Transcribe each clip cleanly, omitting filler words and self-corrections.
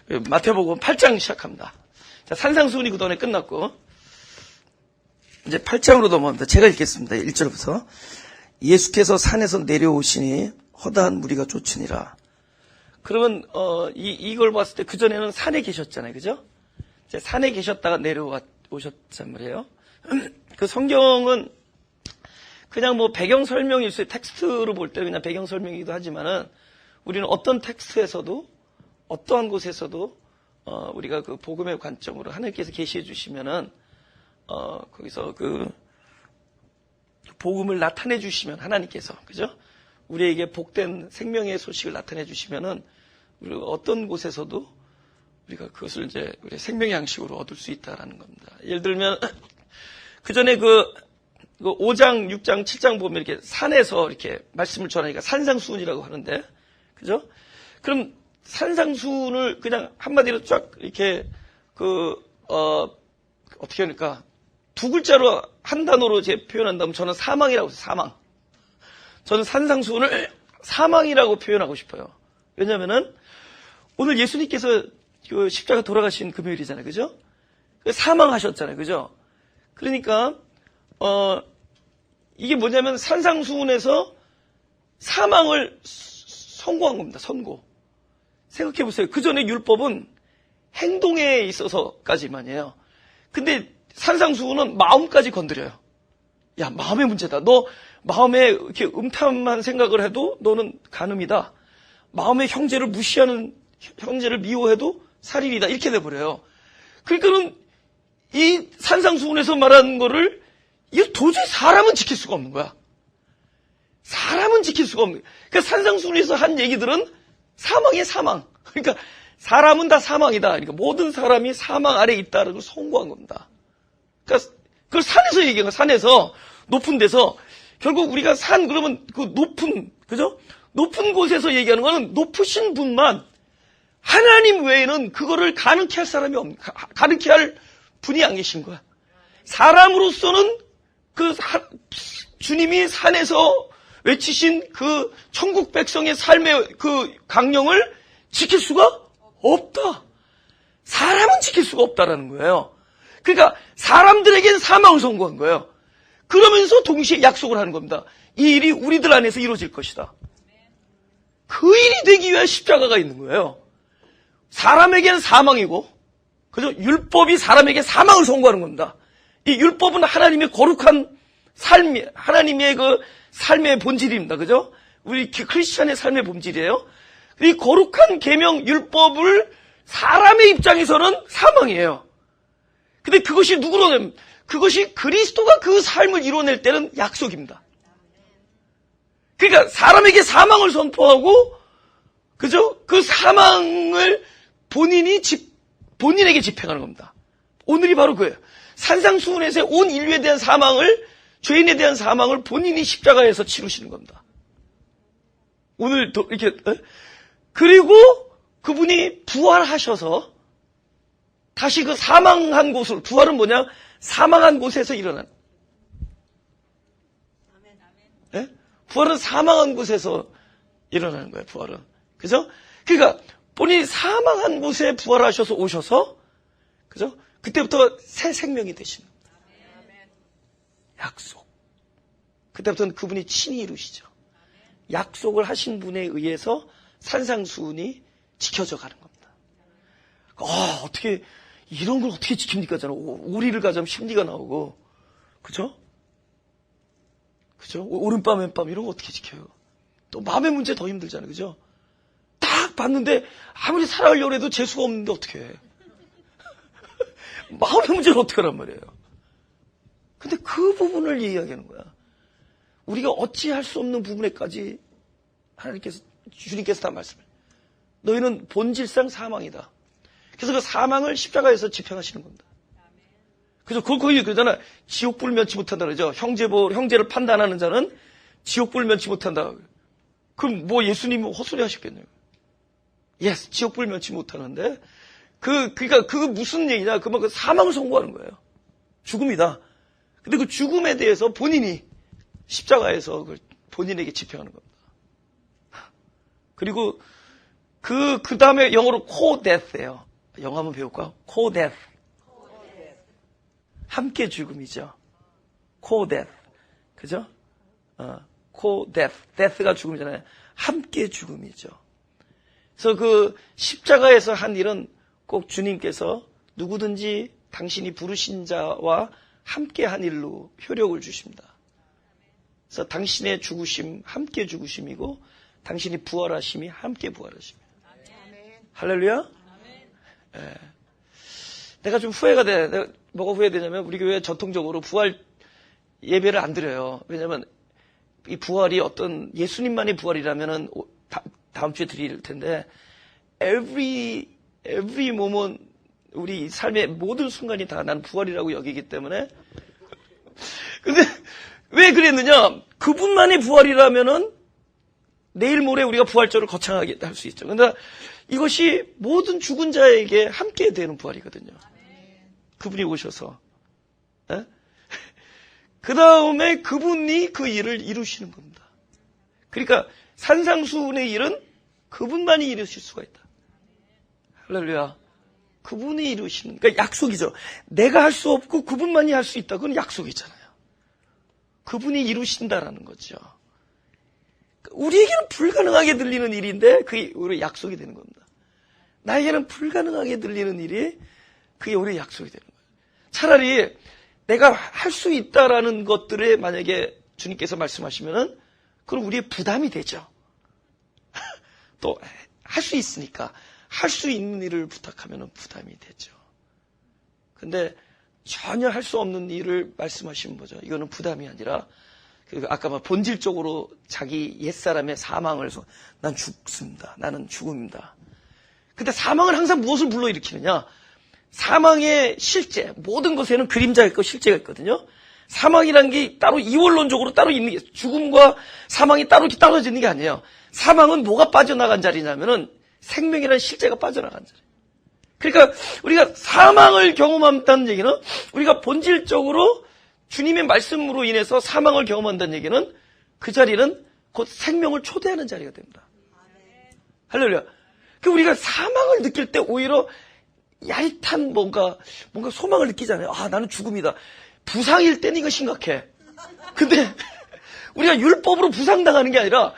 마태복음 8장 시작합니다. 자, 산상수훈이 그동안에 끝났고 이제 8장으로 넘어갑니다. 제가 읽겠습니다. 1절부터. 예수께서 산에서 내려오시니 허다한 무리가 쫓으니라. 그러면 이걸 봤을 때 그전에는 산에 계셨잖아요. 그죠? 이제 산에 계셨다가 내려오셨단 말이에요. 그 성경은 그냥 뭐 배경 설명일 수, 텍스트로 볼 때 그냥 배경 설명이기도 하지만은 우리는 어떤 텍스트에서도 어떠한 곳에서도 우리가 그 복음의 관점으로 하나님께서 계시해 주시면은 거기서 그 복음을 나타내 주시면 하나님께서, 그죠? 우리에게 복된 생명의 소식을 나타내 주시면은 우리가 어떤 곳에서도 우리가 그것을 이제 우리 생명의 양식으로 얻을 수 있다라는 겁니다. 예를 들면 그 전에 그 5장, 6장, 7장 보면 이렇게 산에서 이렇게 말씀을 전하니까 산상수훈이라고 하는데, 그죠? 그럼 산상수훈을 그냥 한마디로 쫙 이렇게 어떻게 하니까 두 글자로 한 단어로 제 표현한다면 저는 사망이라고 해요. 사망. 저는 산상수훈을 사망이라고 표현하고 싶어요. 왜냐면은 오늘 예수님께서 그 십자가 돌아가신 금요일이잖아요. 그죠? 사망하셨잖아요. 그죠? 그러니까 이게 뭐냐면 산상수훈에서 사망을 선고한 겁니다. 선고. 생각해 보세요. 그 전에 율법은 행동에 있어서까지만이에요. 근데 산상수훈은 마음까지 건드려요. 야, 마음의 문제다. 너 마음에 이렇게 음탐한 생각을 해도 너는 간음이다. 마음의 형제를 무시하는, 형제를 미워해도 살인이다. 이렇게 돼버려요. 그러니까는 이 산상수훈에서 말하는 거를 이거 도저히 사람은 지킬 수가 없는 거야. 사람은 지킬 수가 없는 거야. 그러니까 산상수훈에서 한 얘기들은 사망이에요, 사망. 그러니까 사람은 다 사망이다. 그러니까 모든 사람이 사망 아래에 있다는 걸 선고한 겁니다. 그러니까 그걸 산에서 얘기한 거야. 산에서 높은 데서 결국 우리가 산 그러면 그 높은, 그죠? 높은 곳에서 얘기하는 거는 높으신 분만, 하나님 외에는 그거를 가능케 할 사람이 가능케 할 분이 안 계신 거야. 사람으로서는 주님이 산에서 외치신 그 천국 백성의 삶의 그 강령을 지킬 수가 없다. 사람은 지킬 수가 없다라는 거예요. 그러니까 사람들에겐 사망을 선고한 거예요. 그러면서 동시에 약속을 하는 겁니다. 이 일이 우리들 안에서 이루어질 것이다. 그 일이 되기 위한 십자가가 있는 거예요. 사람에게는 사망이고, 그죠? 율법이 사람에게 사망을 선고하는 겁니다. 이 율법은 하나님의 거룩한 삶, 하나님의 그 삶의 본질입니다. 그죠? 우리 크리스찬의 삶의 본질이에요. 이 거룩한 계명 율법을 사람의 입장에서는 사망이에요. 근데 그것이 누구로는, 그것이 그리스도가 그 삶을 이뤄낼 때는 약속입니다. 그러니까 사람에게 사망을 선포하고, 그죠? 그 사망을 본인에게 집행하는 겁니다. 오늘이 바로 그예요. 산상수훈에서 온 인류에 대한 사망을, 죄인에 대한 사망을 본인이 십자가에서 치르시는 겁니다. 오늘 이렇게, 그리고 그분이 부활하셔서 다시 그 사망한 곳을, 부활은 뭐냐? 사망한 곳에서 일어난. 네? 부활은 사망한 곳에서 일어나는 거예요, 부활은. 그죠? 그러니까 본인이 사망한 곳에 부활하셔서 오셔서, 그죠? 그때부터 새 생명이 되시는 겁니다. 약속. 그때부터는 그분이 친히 이루시죠. 약속을 하신 분에 의해서 산상수훈이 지켜져 가는 겁니다. 어떻게, 이런 걸 어떻게 지킵니까? 저는 오리를 가자면 심리가 나오고, 그죠? 그죠? 오른밤, 왼밤, 이런 거 어떻게 지켜요? 또 마음의 문제 더 힘들잖아요. 그죠? 딱 봤는데, 아무리 살아가려고 해도 재수가 없는데 어떻게 해? 마음의 문제를 어떻게 하란 말이에요? 근데 그 부분을 이야기하는 거야. 우리가 어찌할 수 없는 부분에까지 하나님께서, 주님께서 다 말씀해요. 너희는 본질상 사망이다. 그래서 그 사망을 십자가에서 집행하시는 겁니다. 그래서 거기 그러잖아. 지옥불 면치 못한다 그러죠. 형제를 판단하는 자는 지옥불 면치 못한다. 그럼 뭐 예수님은 헛소리 하셨겠네요. 예스, 지옥불 면치 못하는데 그러니까 그 무슨 얘기냐? 그 사망을 선고하는 거예요. 죽음이다. 근데 그 죽음에 대해서 본인이 십자가에서 본인에게 집행하는 겁니다. 그리고 그 다음에 영어로 co-death예요. 영어 한번 배울까요? co-death. 함께 죽음이죠. co-death. 그죠? co-death. death가 죽음이잖아요. 함께 죽음이죠. 그래서 그 십자가에서 한 일은 꼭 주님께서 누구든지 당신이 부르신 자와 함께 한 일로 효력을 주십니다. 그래서 당신의 죽으심, 함께 죽으심이고, 당신이 부활하심이 함께 부활하심이에요. 할렐루야? 예. 내가 좀 후회가 돼. 내가 뭐가 후회되냐면, 우리 교회 전통적으로 부활 예배를 안 드려요. 왜냐면, 이 부활이 어떤 예수님만의 부활이라면은, 다음 주에 드릴 텐데, every moment, 우리 삶의 모든 순간이 다 난 부활이라고 여기기 때문에. 근데, 왜 그랬느냐? 그분만의 부활이라면은 내일 모레 우리가 부활절을 거창하게 할 수 있죠. 근데 이것이 모든 죽은 자에게 함께 되는 부활이거든요. 그분이 오셔서. 그 다음에 그분이 그 일을 이루시는 겁니다. 그러니까 산상수훈의 일은 그분만이 이루실 수가 있다. 할렐루야. 그분이 이루시는, 그러니까 약속이죠. 내가 할 수 없고 그분만이 할 수 있다. 그건 약속이잖아요. 그분이 이루신다라는 거죠. 우리에게는 불가능하게 들리는 일인데 그게 우리 약속이 되는 겁니다. 나에게는 불가능하게 들리는 일이 그게 우리 약속이 되는 거예요. 차라리 내가 할 수 있다라는 것들에 만약에 주님께서 말씀하시면은 그럼 우리의 부담이 되죠. 또 할 수 있으니까 할 수 있는 일을 부탁하면은 부담이 되죠. 근데 전혀 할 수 없는 일을 말씀하시는 거죠. 이거는 부담이 아니라 아까 막 본질적으로 자기 옛사람의 사망을 난 죽습니다. 나는 죽음입니다. 근데 사망은 항상 무엇을 불러일으키느냐? 사망의 실제, 모든 것에는 그림자가 있고 실제가 있거든요. 사망이라는 게 따로 이원론적으로 따로 있는 게, 죽음과 사망이 따로 이렇게 떨어지는 게 아니에요. 사망은 뭐가 빠져나간 자리냐면은 생명이라는 실제가 빠져나간 자리. 그러니까 우리가 사망을 경험한다는 얘기는 우리가 본질적으로 주님의 말씀으로 인해서 사망을 경험한다는 얘기는 그 자리는 곧 생명을 초대하는 자리가 됩니다. 할렐루야. 그러니까 우리가 사망을 느낄 때 오히려 야릿한 뭔가 소망을 느끼잖아요. 아, 나는 죽음이다. 부상일 때는 이거 심각해. 근데 우리가 율법으로 부상당하는 게 아니라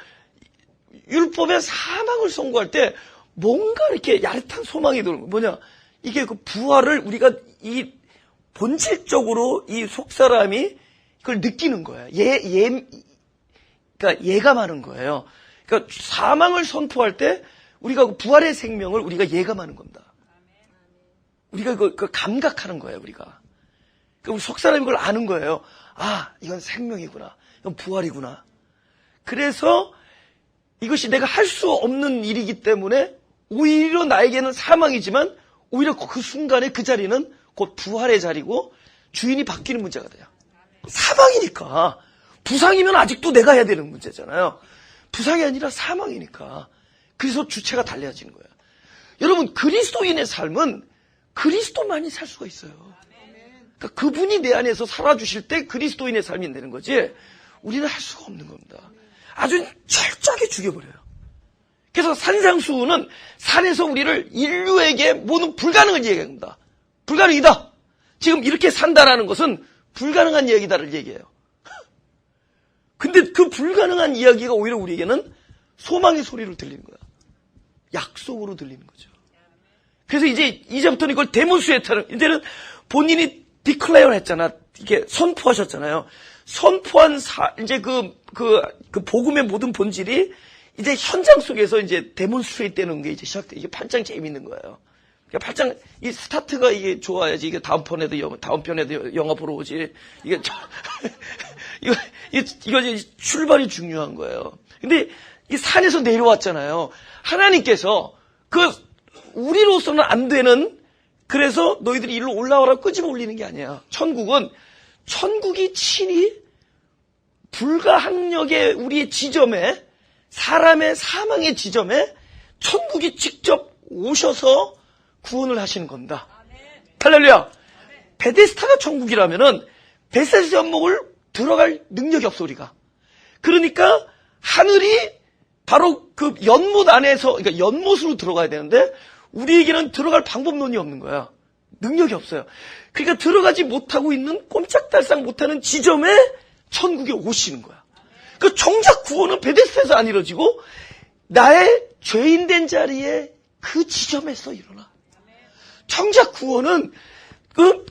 율법의 사망을 선고할 때 뭔가 이렇게 야릇한 소망이 들어오는 거예요. 뭐냐? 이게 그 부활을 우리가 이 본질적으로 이 속사람이 그걸 느끼는 거예요. 그러니까 예감하는 거예요. 그러니까 사망을 선포할 때 우리가 그 부활의 생명을 우리가 예감하는 겁니다. 우리가 그 감각하는 거예요, 우리가. 그러니까 우리 속사람이 그걸 아는 거예요. 아, 이건 생명이구나. 이건 부활이구나. 그래서 이것이 내가 할 수 없는 일이기 때문에 오히려 나에게는 사망이지만 오히려 그 순간에 그 자리는 곧 부활의 자리고 주인이 바뀌는 문제가 돼요. 사망이니까. 부상이면 아직도 내가 해야 되는 문제잖아요. 부상이 아니라 사망이니까. 그래서 주체가 달라지는 거예요. 여러분, 그리스도인의 삶은 그리스도만이 살 수가 있어요. 그러니까 그분이 내 안에서 살아주실 때 그리스도인의 삶이 되는 거지 우리는 할 수가 없는 겁니다. 아주 철저하게 죽여버려요. 그래서 산상수훈은 산에서 우리를 인류에게 모든 불가능을 얘기합니다. 불가능이다. 지금 이렇게 산다라는 것은 불가능한 이야기다를 얘기해요. 근데 그 불가능한 이야기가 오히려 우리에게는 소망의 소리로 들리는 거야. 약속으로 들리는 거죠. 그래서 이제부터는 이걸 데몬스트레이터는 이제는 본인이 디클레어 했잖아. 이게 선포하셨잖아요. 선포한 이제 그 복음의 모든 본질이 이제 현장 속에서 이제 데몬스트레이트 되는 게 이제 시작돼. 이게 팔짱 재밌는 거예요. 그러니까 팔짱, 이 스타트가 이게 좋아야지. 이게 다음 편에도 영화 보러 오지. 이게, 이거 출발이 중요한 거예요. 근데 이 산에서 내려왔잖아요. 하나님께서 우리로서는 안 되는, 그래서 너희들이 일로 올라와라 끄집어 올리는 게 아니야. 천국이 친히 불가항력의 우리의 지점에, 사람의 사망의 지점에 천국이 직접 오셔서 구원을 하시는 겁니다. 할렐루야. 베데스다가 천국이라면은 베세스 연못을 들어갈 능력이 없어 우리가. 그러니까 하늘이 바로 그 연못 안에서, 그러니까 연못으로 들어가야 되는데 우리에게는 들어갈 방법론이 없는 거야. 능력이 없어요. 그러니까 들어가지 못하고 있는, 꼼짝달싹 못하는 지점에 천국에 오시는 거야. 그 정작 구원은 베데스다에서 안 이루어지고 나의 죄인된 자리에 그 지점에서 일어나. 정작 구원은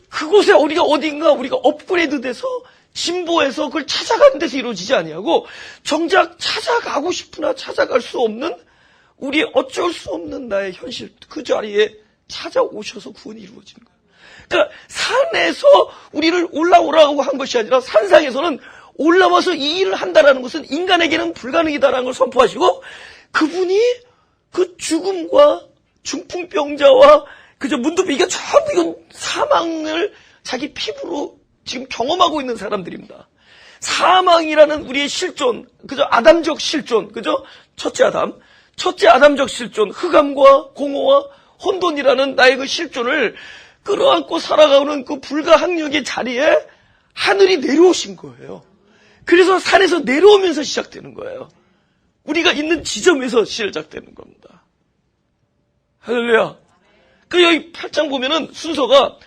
그곳에 우리가 어딘가 우리가 업그레이드돼서 진보해서 그걸 찾아가는 데서 이루어지지 아니하고 정작 찾아가고 싶으나 찾아갈 수 없는 우리의 어쩔 수 없는 나의 현실, 그 자리에 찾아오셔서 구원이 이루어지는 거예요. 그러니까 산에서 우리를 올라오라고 한 것이 아니라 산상에서는 올라와서 이 일을 한다라는 것은 인간에게는 불가능이다라는 걸 선포하시고 그분이 그 죽음과 중풍병자와 그저 문둥병, 이게 전부 이건 사망을 자기 피부로 지금 경험하고 있는 사람들입니다. 사망이라는 우리의 실존, 그저 아담적 실존, 그저 첫째 아담적 실존, 흑암과 공허와 혼돈이라는 나의 그 실존을 끌어안고 살아가는 그 불가항력의 자리에 하늘이 내려오신 거예요. 그래서 산에서 내려오면서 시작되는 거예요. 우리가 있는 지점에서 시작되는 겁니다. 할렐루야. 그 여기 8장 보면은 순서가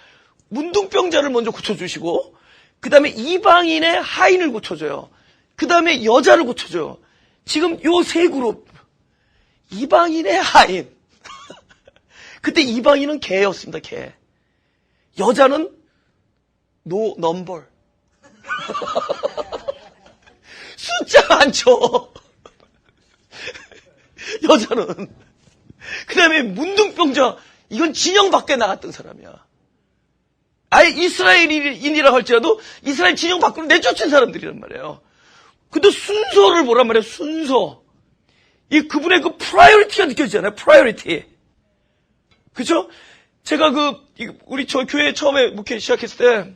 문둥병자를 먼저 고쳐주시고 그 다음에 이방인의 하인을 고쳐줘요. 그 다음에 여자를 고쳐줘요. 지금 요 세 그룹. 이방인의 하인. 그때 이방인은 개였습니다. 개. 여자는 no number. 숫자 많죠. 여자는. 그 다음에 문둥병자. 이건 진영 밖에 나갔던 사람이야. 아예 이스라엘인이라 할지라도 이스라엘 진영 밖으로 내쫓은 사람들이란 말이에요. 근데 순서를 보란 말이에요. 순서. 그분의 그 프라이어리티가 느껴지잖아요. 프라이어리티. 그죠? 제가 우리 저 교회 처음에 목회 시작했을 때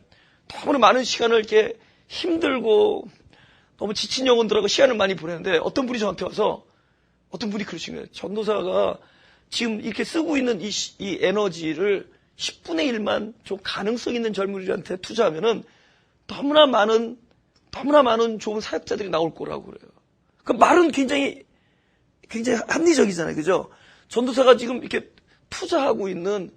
너무나 많은 시간을 이렇게 힘들고 너무 지친 영혼들하고 시간을 많이 보내는데 어떤 분이 저한테 와서 어떤 분이 그러신 거예요. 전도사가 지금 이렇게 쓰고 있는 이 에너지를 10분의 1만 좀 가능성 있는 젊은이들한테 투자하면은 너무나 많은 좋은 사역자들이 나올 거라고 그래요. 그 말은 굉장히 합리적이잖아요. 그죠? 전도사가 지금 이렇게 투자하고 있는,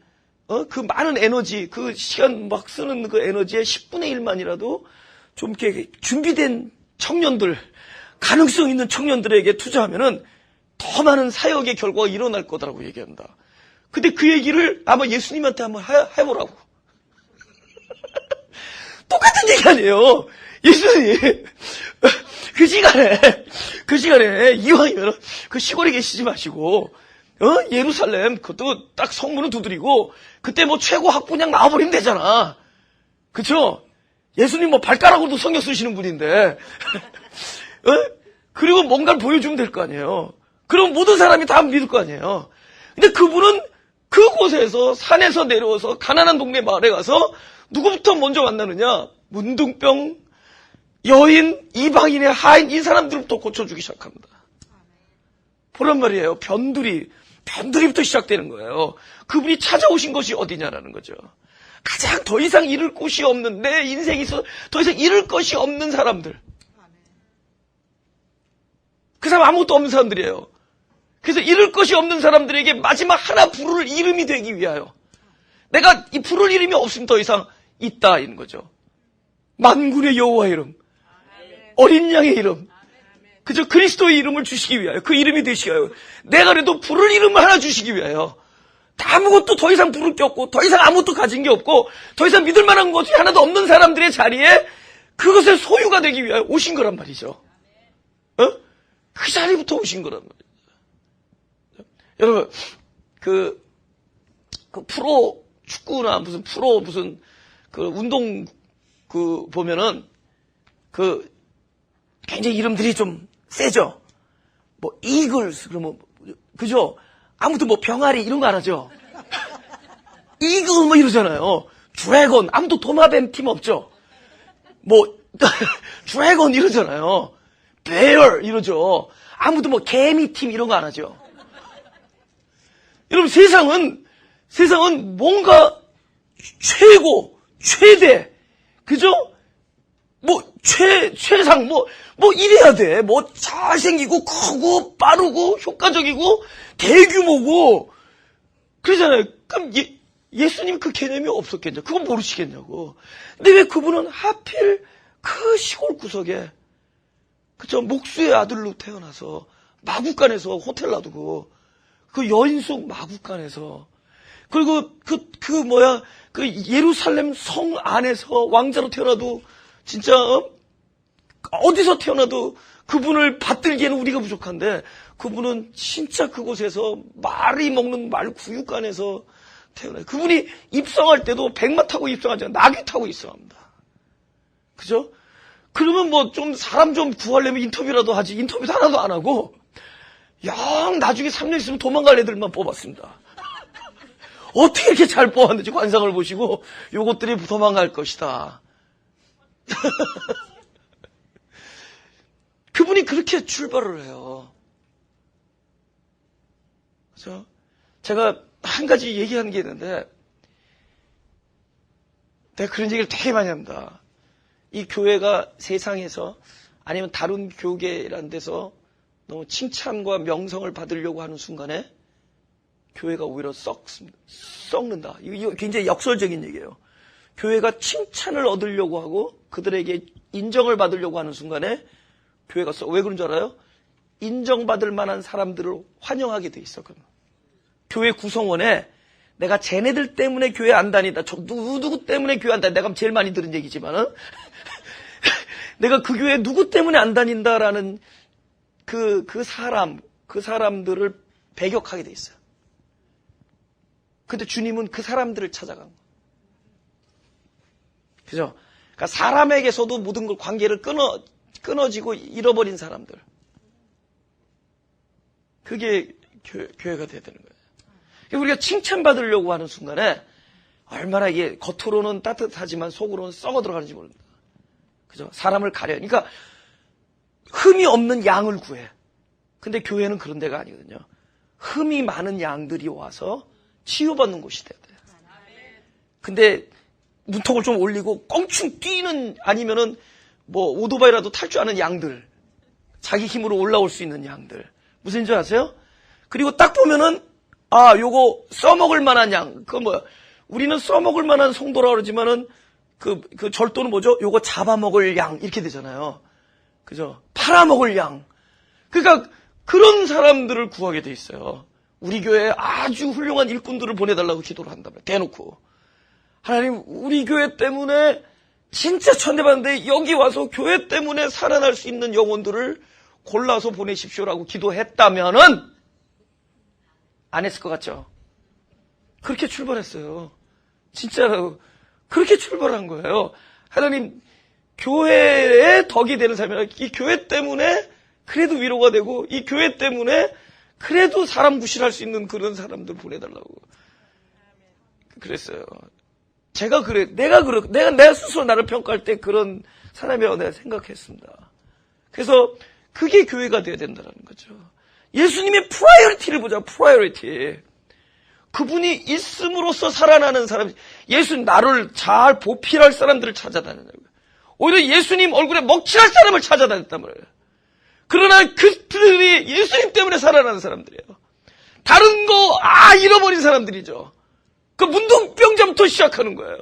그 많은 에너지, 그 시간 막 쓰는 그 에너지의 10분의 1만이라도 좀 이렇게 준비된 청년들, 가능성 있는 청년들에게 투자하면은 더 많은 사역의 결과가 일어날 거다라고 얘기한다. 근데 그 얘기를 아마 예수님한테 한번 해보라고. 똑같은 얘기 아니에요. 예수님, 그 시간에 이왕이면 그 시골에 계시지 마시고, 예루살렘, 그것도 딱 성문을 두드리고, 그때 뭐 최고 학부냥 나와버리면 되잖아. 그쵸? 예수님 뭐 발가락으로도 성경 쓰시는 분인데, 그리고 뭔가를 보여주면 될 거 아니에요. 그럼 모든 사람이 다 믿을 거 아니에요. 근데 그분은 그곳에서 산에서 내려와서 가난한 동네 마을에 가서 누구부터 먼저 만나느냐? 문둥병, 여인, 이방인의 하인, 이 사람들부터 고쳐주기 시작합니다. 보란 말이에요. 변두리부터 시작되는 거예요. 그분이 찾아오신 것이 어디냐라는 거죠. 가장 더 이상 잃을 곳이 없는, 내 인생에서 더 이상 잃을 것이 없는 사람들. 그 사람 아무것도 없는 사람들이에요. 그래서 잃을 것이 없는 사람들에게 마지막 하나 부를 이름이 되기 위하여 내가 이 부를 이름이 없으면 더 이상 있다 이런 거죠. 만군의 여호와의 이름, 어린 양의 이름, 그저 그리스도의 이름을 주시기 위하여, 그 이름이 되시기 위하여, 내가 그래도 부를 이름을 하나 주시기 위하여, 아무것도 더 이상 부를 게 없고 더 이상 아무것도 가진 게 없고 더 이상 믿을 만한 것이 하나도 없는 사람들의 자리에 그것의 소유가 되기 위하여 오신 거란 말이죠. 그 자리부터 오신 거란 말이에요. 여러분, 그 프로 축구나 무슨 운동 보면은 굉장히 이름들이 좀 세죠? 뭐, 이글스, 그러면, 그죠? 아무튼 뭐 병아리 이런 거 안 하죠? 이글 뭐 이러잖아요. 드래곤, 아무도 도마뱀 팀 없죠? 뭐, 드래곤 이러잖아요. 베어 이러죠. 아무도 뭐 개미 팀 이런 거 안 하죠? 여러분, 세상은 뭔가 최고, 최대, 그죠? 뭐, 최상, 이래야 돼. 잘생기고, 크고, 빠르고, 효과적이고, 대규모고, 그러잖아요. 그럼 예수님 그 개념이 없었겠냐? 그건 모르시겠냐고. 근데 왜 그분은 하필 그 시골 구석에, 그죠? 목수의 아들로 태어나서, 마구간에서 호텔 놔두고, 그 여인숙 마구간에서, 그리고 그 예루살렘 성 안에서 왕자로 태어나도, 진짜, 어디서 태어나도 그분을 받들기에는 우리가 부족한데, 그분은 진짜 그곳에서 말이 먹는 말 구육간에서 태어나요. 그분이 입성할 때도 백마 타고 입성하지 않아요. 나귀 타고 입성합니다. 그죠? 그러면 사람 좀 구하려면 인터뷰라도 하지. 인터뷰도 하나도 안 하고, 나중에 3년 있으면 도망갈 애들만 뽑았습니다. 어떻게 이렇게 잘 뽑았는지 관상을 보시고, 요것들이 도망갈 것이다. 그분이 그렇게 출발을 해요. 그죠? 제가 한 가지 얘기하는 게 있는데, 내가 그런 얘기를 되게 많이 합니다. 이 교회가 세상에서 아니면 다른 교계라는 데서 너무 칭찬과 명성을 받으려고 하는 순간에 교회가 오히려 썩는다. 이거 굉장히 역설적인 얘기예요. 교회가 칭찬을 얻으려고 하고 그들에게 인정을 받으려고 하는 순간에 교회가 왜 그런 줄 알아요? 인정받을 만한 사람들을 환영하게 돼 있었거든요. 교회 구성원에 내가 쟤네들 때문에 교회 안 다니다. 누구 때문에 교회 안 다니다. 내가 제일 많이 들은 얘기지만은 내가 그 교회 누구 때문에 안 다닌다라는 그 사람들을 배격하게 돼 있어요. 근데 주님은 그 사람들을 찾아간 거예요. 그죠? 그러니까 사람에게서도 모든 걸 관계를 끊어지고 잃어버린 사람들. 그게 교회가 돼야 되는 거예요. 우리가 칭찬받으려고 하는 순간에 얼마나 이게 겉으로는 따뜻하지만 속으로는 썩어 들어가는지 모릅니다. 그죠? 사람을 가려. 그러니까 흠이 없는 양을 구해. 근데 교회는 그런 데가 아니거든요. 흠이 많은 양들이 와서 치유받는 곳이 돼야 돼요. 근데 문턱을 좀 올리고 껑충 뛰는 아니면은 오토바이라도 탈 줄 아는 양들. 자기 힘으로 올라올 수 있는 양들. 무슨 줄 아세요? 그리고 딱 보면은 요거 써먹을 만한 양. 우리는 써먹을 만한 성도라 그러지만은 그 절도는 뭐죠? 요거 잡아먹을 양 이렇게 되잖아요. 그죠? 팔아먹을 양. 그러니까 그런 사람들을 구하게 돼 있어요. 우리 교회에 아주 훌륭한 일꾼들을 보내달라고 기도를 한다면 대놓고 하나님 우리 교회 때문에 진짜 천대받는데 여기 와서 교회 때문에 살아날 수 있는 영혼들을 골라서 보내십시오라고 기도했다면은 안 했을 것 같죠? 그렇게 출발했어요. 진짜로 그렇게 출발한 거예요. 하나님 교회의 덕이 되는 삶이라 이 교회 때문에 그래도 위로가 되고 이 교회 때문에 그래도 사람 구실할 수 있는 그런 사람들 보내달라고 그랬어요. 내가 스스로 나를 평가할 때 그런 사람이라고 내가 생각했습니다. 그래서 그게 교회가 되어야 된다는 거죠. 예수님의 프라이어리티를 보자. 프라이어리티. 그분이 있음으로써 살아나는 사람. 예수님 나를 잘 보필할 사람들을 찾아다닌다는 거예요. 오히려 예수님 얼굴에 먹칠할 사람을 찾아다녔단 말이에요. 그러나 그들이 예수님 때문에 살아나는 사람들이에요. 다른 거 잃어버린 사람들이죠. 그 문둥병자부터 시작하는 거예요.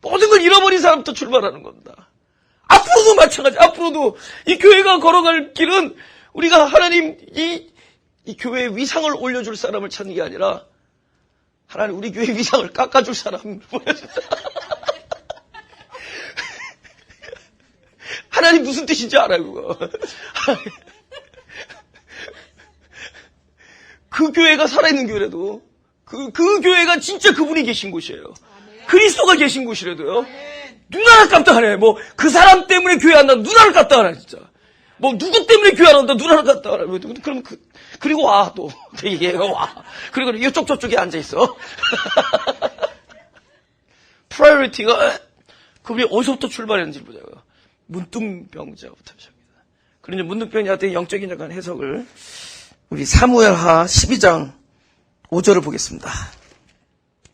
모든 걸 잃어버린 사람부터 출발하는 겁니다. 앞으로도 마찬가지. 앞으로도 이 교회가 걸어갈 길은 우리가 하나님 이 교회의 위상을 올려줄 사람을 찾는 게 아니라 하나님 우리 교회의 위상을 깎아줄 사람을 보여준다. 하나님 무슨 뜻인지 알아요, 그거. 그 교회가 살아있는 교회라도 그 교회가 진짜 그분이 계신 곳이에요. 그리스도가 계신 곳이라도요. 누나를 깜짝하네. 그 사람 때문에 교회 안 나도 누나를 깜짝하네, 진짜. 누구 때문에 교회 안 온다, 누나를 깜짝하네. 그럼 그리고 와, 또. 얘가 와. 그리고 이쪽 저쪽에 앉아있어. 프라이어리티가 그분이 어디서부터 출발했는지 보자고요. 문둥병자부터 시작합니다. 그러니 문둥병자한테 영적인 약간 해석을 우리 사무엘하 12장 5절을 보겠습니다.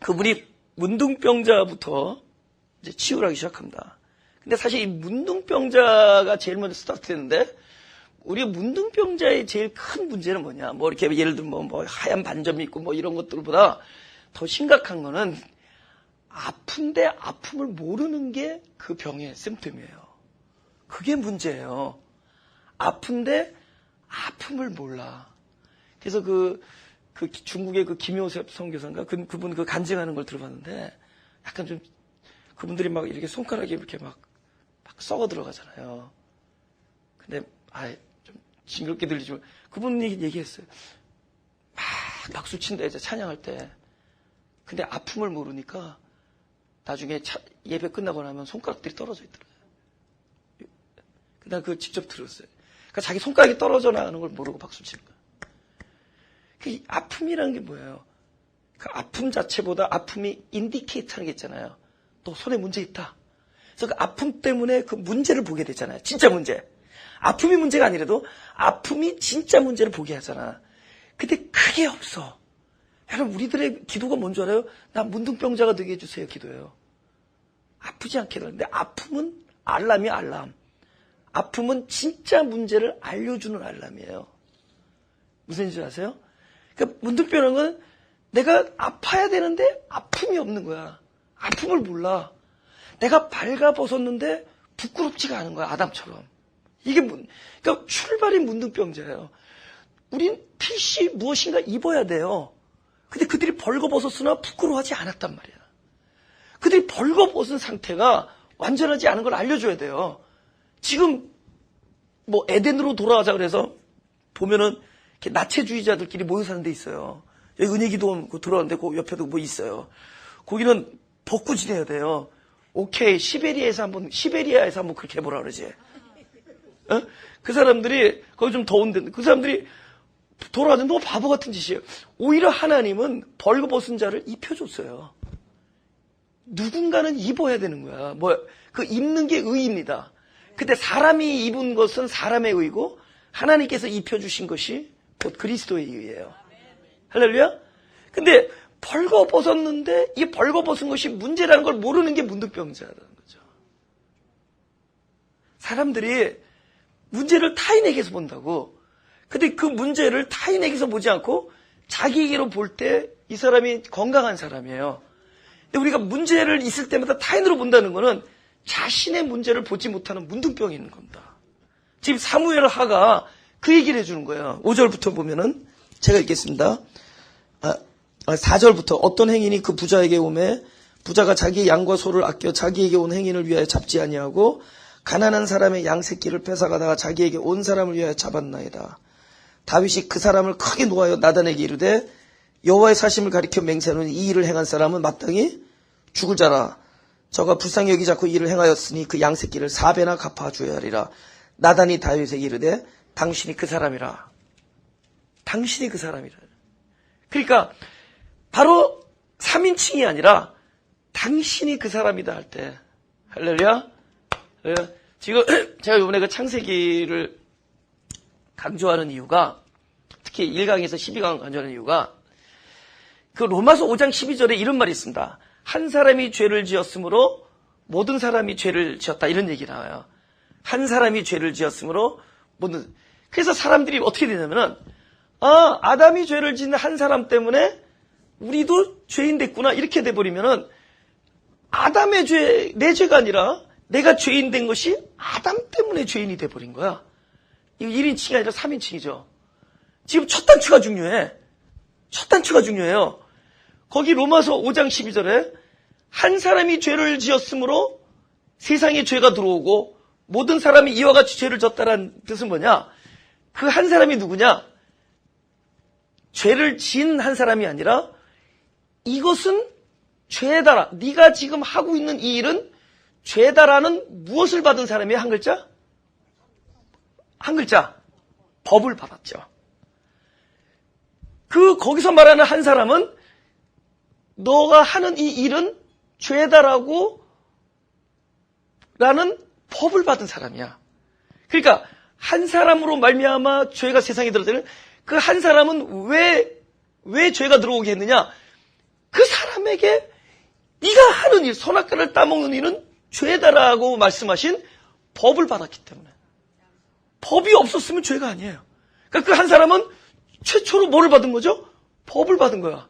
그분이 문둥병자부터 이제 치유를 하기 시작합니다. 근데 사실 이 문둥병자가 제일 먼저 스타트했는데, 우리 문둥병자의 제일 큰 문제는 뭐냐? 뭐 이렇게 예를 들면 뭐 하얀 반점이 있고 뭐 이런 것들보다 더 심각한 거는 아픈데 아픔을 모르는 게 그 병의 심텀이에요. 그게 문제예요. 아픈데 아픔을 몰라. 그래서 그 중국의 그 김효셉 선교사인가 그분 그 간증하는 걸 들어봤는데 약간 좀 그분들이 막 이렇게 손가락이 이렇게 막 썩어 들어가잖아요. 근데 좀 징그럽게 들리지만 그분이 얘기했어요. 막 박수 친다 이제 찬양할 때. 근데 아픔을 모르니까 나중에 예배 끝나고 나면 손가락들이 떨어져 있더라고요. 난 그거 직접 들었어요. 그러니까 자기 손가락이 떨어져 나가는 걸 모르고 박수 치는 거야. 그 아픔이라는 게 뭐예요? 그 아픔 자체보다 아픔이 인디케이트 하는 게 있잖아요. 너 손에 문제 있다. 그래서 그 아픔 때문에 그 문제를 보게 되잖아요. 진짜 문제. 아픔이 문제가 아니라도 아픔이 진짜 문제를 보게 하잖아. 근데 그게 없어. 여러분, 우리들의 기도가 뭔 줄 알아요? 나 문둥병자가 되게 해주세요. 기도예요. 아프지 않게 해달라. 근데 아픔은 알람이야, 알람. 아픔은 진짜 문제를 알려주는 알람이에요. 무슨 줄 아세요? 그러니까 문둥병이라는 건 내가 아파야 되는데 아픔이 없는 거야. 아픔을 몰라. 내가 발가벗었는데 부끄럽지가 않은 거야, 아담처럼. 이게 그러니까 출발이 문둥병자예요. 우린 필시 무엇인가 입어야 돼요. 근데 그들이 벌거벗었으나 부끄러워하지 않았단 말이야. 그들이 벌거벗은 상태가 완전하지 않은 걸 알려줘야 돼요. 지금 뭐 에덴으로 돌아가자 그래서 보면은 이렇게 나체주의자들끼리 모여 사는 데 있어요. 여기 은혜기도 들어왔는데 그 옆에도 뭐 있어요. 거기는 벗고 지내야 돼요. 오케이, 시베리아에서 한번 그렇게 해보라 그러지. 어? 그 사람들이 거기 좀 더운데 그 사람들이 돌아가는데 너 바보 같은 짓이에요. 오히려 하나님은 벌거벗은 자를 입혀줬어요. 누군가는 입어야 되는 거야. 그 입는 게 의입니다. 근데 사람이 입은 것은 사람의 의고 하나님께서 입혀주신 것이 곧 그리스도의 의예요. 할렐루야? 근데 벌거벗었는데 이 벌거벗은 것이 문제라는 걸 모르는 게 문둥병자라는 거죠. 사람들이 문제를 타인에게서 본다고. 근데 그 문제를 타인에게서 보지 않고 자기에게로 볼 때 이 사람이 건강한 사람이에요. 근데 우리가 문제를 있을 때마다 타인으로 본다는 거는 자신의 문제를 보지 못하는 문둥병이 있는 겁니다. 지금 사무엘 하가 그 얘기를 해주는 거예요. 5절부터 보면은 제가 읽겠습니다. 4절부터 어떤 행인이 그 부자에게 오매 부자가 자기의 양과 소를 아껴 자기에게 온 행인을 위하여 잡지 아니하고 가난한 사람의 양 새끼를 뺏어가다가 자기에게 온 사람을 위하여 잡았나이다. 다윗이 그 사람을 크게 노하여 나단에게 이르되 여호와의 사심을 가리켜 맹세하노니 이 일을 행한 사람은 마땅히 죽을 자라. 저가 불쌍히 여기 자꾸 이 일을 행하였으니 그 양 새끼를 4배나 갚아줘야 하리라. 나단이 다윗에게 이르되 당신이 그 사람이라. 당신이 그 사람이라. 그러니까 바로 3인칭이 아니라 당신이 그 사람이다 할 때. 할렐루야. 지금 제가 이번에 그 창세기를 강조하는 이유가 특히 1강에서 12강 강조하는 이유가 그 로마서 5장 12절에 이런 말이 있습니다. 한 사람이 죄를 지었으므로 모든 사람이 죄를 지었다 이런 얘기 나와요. 한 사람이 죄를 지었으므로 모든. 그래서 사람들이 어떻게 되냐면은 아담이 죄를 짓는 한 사람 때문에 우리도 죄인 됐구나 이렇게 돼버리면은 아담의 죄, 내 죄가 아니라 내가 죄인 된 것이 아담 때문에 죄인이 돼버린 거야. 이거 1인칭이 아니라 3인칭이죠. 지금 첫 단추가 중요해. 첫 단추가 중요해요. 거기 로마서 5장 12절에 한 사람이 죄를 지었으므로 세상에 죄가 들어오고 모든 사람이 이와 같이 죄를 졌다는 뜻은 뭐냐? 그 한 사람이 누구냐? 죄를 지은 한 사람이 아니라 이것은 죄다라. 네가 지금 하고 있는 이 일은 죄다라는 무엇을 받은 사람이에요? 한 글자? 한 글자. 법을 받았죠. 거기서 말하는 한 사람은 너가 하는 이 일은 죄다라고 라는 법을 받은 사람이야. 그러니까 한 사람으로 말미암아 죄가 세상에 들어오는 그 한 사람은 왜 죄가 들어오게 했느냐? 그 사람에게 네가 하는 일, 선악과를 따먹는 일은 죄다라고 말씀하신 법을 받았기 때문에. 법이 없었으면 죄가 아니에요. 그러니까 그 한 사람은 최초로 뭐를 받은 거죠? 법을 받은 거야.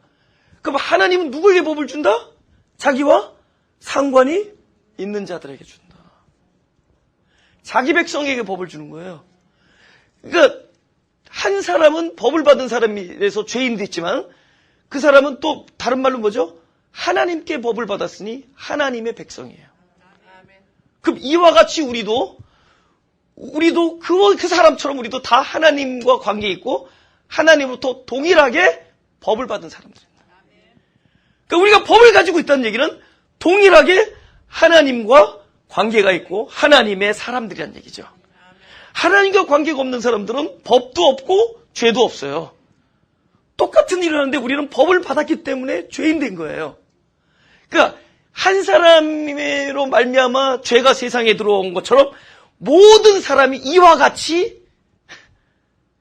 그럼 하나님은 누구에게 법을 준다? 자기와 상관이 있는 자들에게 준다. 자기 백성에게 법을 주는 거예요. 그러니까 한 사람은 법을 받은 사람이라서 죄인도 있지만 그 사람은 또 다른 말로 뭐죠? 하나님께 법을 받았으니 하나님의 백성이에요. 그럼 이와 같이 우리도 그 사람처럼 우리도 다 하나님과 관계 있고 하나님으로부터 동일하게 법을 받은 사람들입니다. 그러니까 우리가 법을 가지고 있다는 얘기는 동일하게 하나님과 관계가 있고 하나님의 사람들이란 얘기죠. 하나님과 관계가 없는 사람들은 법도 없고 죄도 없어요. 똑같은 일을 하는데 우리는 법을 받았기 때문에 죄인 된 거예요. 그러니까 한 사람으로 말미암아 죄가 세상에 들어온 것처럼 모든 사람이 이와 같이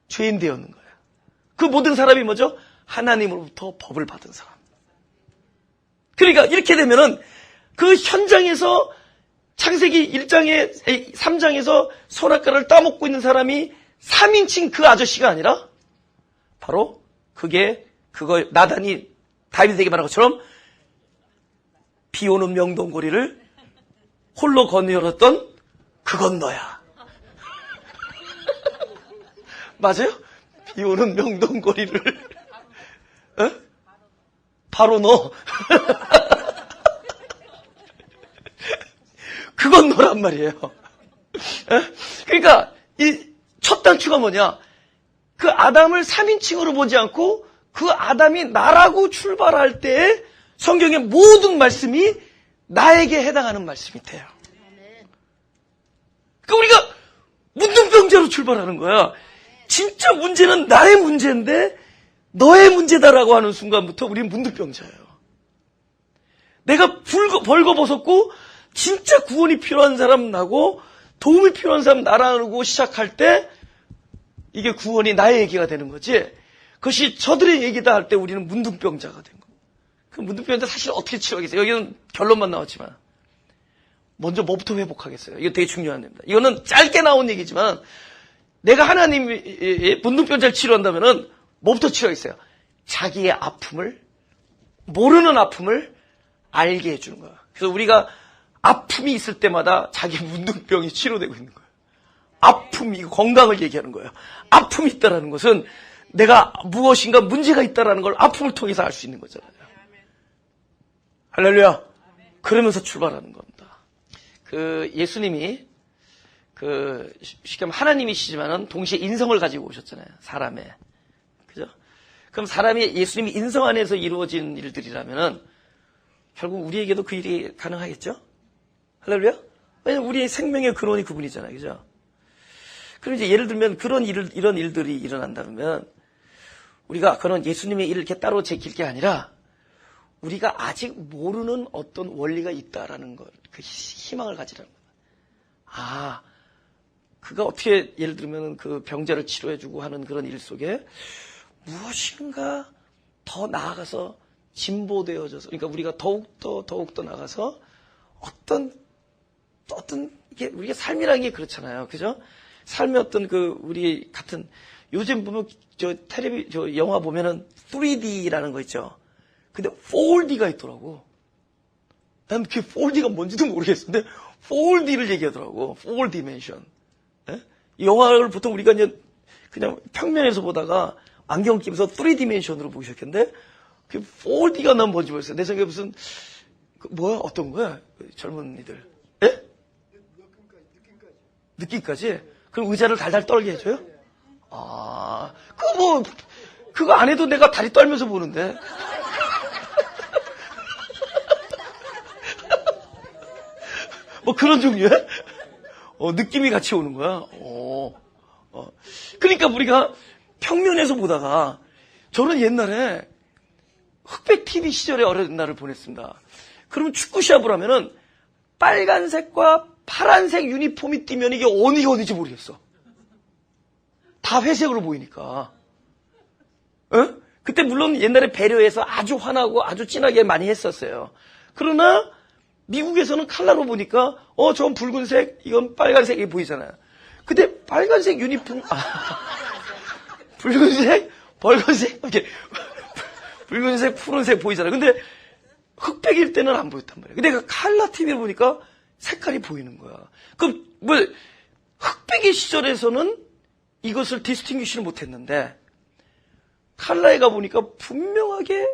죄인 되었는 거예요. 그 모든 사람이 뭐죠? 하나님으로부터 법을 받은 사람. 그러니까 이렇게 되면은 그 현장에서 창세기 3장에서 선악과를 따먹고 있는 사람이 3인칭 그 아저씨가 아니라 바로 그거 나단이 다윗에게 말한 것처럼 비 오는 명동고리를 홀로 건너렸던 그건 너야. 맞아요? 비 오는 명동고리를 바로 너. 그건 너란 말이에요. 그러니까 이 첫 단추가 뭐냐? 그 아담을 3인칭으로 보지 않고 그 아담이 나라고 출발할 때 성경의 모든 말씀이 나에게 해당하는 말씀이 돼요. 그러니까 우리가 문둥병자로 출발하는 거야. 진짜 문제는 나의 문제인데 너의 문제다라고 하는 순간부터 우리는 문둥병자예요. 내가 벌거벗었고 진짜 구원이 필요한 사람 나고 도움이 필요한 사람 나라고 시작할 때 이게 구원이 나의 얘기가 되는 거지. 그것이 저들의 얘기다 할 때 우리는 문둥병자가 된 거예요. 그 문둥병자 사실 어떻게 치료하겠어요? 여기는 결론만 나왔지만 먼저 뭐부터 회복하겠어요? 이거 되게 중요한 겁니다. 이거는 짧게 나온 얘기지만 내가 하나님의 문둥병자를 치료한다면은 뭐부터 치료하겠어요? 자기의 아픔을, 모르는 아픔을 알게 해주는 거야. 그래서 우리가 아픔이 있을 때마다 자기 문둥병이 치료되고 있는 거예요. 아픔이 건강을 얘기하는 거예요. 아픔이 있다는 것은 내가 무엇인가 문제가 있다는 걸 아픔을 통해서 알 수 있는 거잖아요. 할렐루야. 그러면서 출발하는 겁니다. 예수님이 쉽게 말하면 하나님이시지만은 동시에 인성을 가지고 오셨잖아요. 사람의. 그죠? 그럼 예수님이 인성 안에서 이루어진 일들이라면은 결국 우리에게도 그 일이 가능하겠죠? 할렐루야? 왜냐면 우리의 생명의 근원이 그분이잖아요. 그죠? 그럼 이제 예를 들면 이런 일들이 일어난다면 우리가 그런 예수님의 일을 이렇게 따로 제길 게 아니라 우리가 아직 모르는 어떤 원리가 있다라는 걸, 그 희망을 가지라는 거예요. 그가 어떻게 예를 들면 그 병자를 치료해주고 하는 그런 일 속에 무엇인가 더 나아가서 진보되어져서, 그러니까 우리가 더욱더 나가서 어떤 이게 우리가 삶이라는 게 그렇잖아요. 그죠? 삶의 어떤 우리 같은, 요즘 보면 영화 보면은 3D라는 거 있죠. 근데 4D가 있더라고. 난 그 4D가 뭔지도 모르겠는데 4D를 얘기하더라고. 4디멘션. 영화를 보통 우리가 이제 그냥 평면에서 보다가 안경 끼면서 3디멘션으로 보기 시작했는데 그 4D가 난 뭔지 모르겠어요. 내 생각에 무슨 어떤 거야? 젊은이들. 예? 느낌까지? 그럼 의자를 달달 떨게 해줘요? 그거 안 해도 내가 다리 떨면서 보는데. 그런 종류의? 느낌이 같이 오는 거야. 그러니까 우리가 평면에서 보다가, 저는 옛날에 흑백 TV 시절에 어린 날을 보냈습니다. 그러면 축구 시합을 하면은 빨간색과 파란색 유니폼이 뛰면 이게 어디가 어딘지 모르겠어. 다 회색으로 보이니까. 그때 물론 옛날에 배려해서 아주 환하고 아주 진하게 많이 했었어요. 그러나 미국에서는 칼라로 보니까, 저건 붉은색, 이건 빨간색이 보이잖아요. 근데 빨간색 유니폼, 붉은색, 벌건색, 이렇게, 붉은색, 푸른색 보이잖아요. 근데 흑백일 때는 안 보였단 말이에요. 근데 그 칼라 TV를 보니까 색깔이 보이는 거야. 그럼, 흑백의 시절에서는 이것을 디스팅귀시를 못했는데, 칼라에 가보니까 분명하게,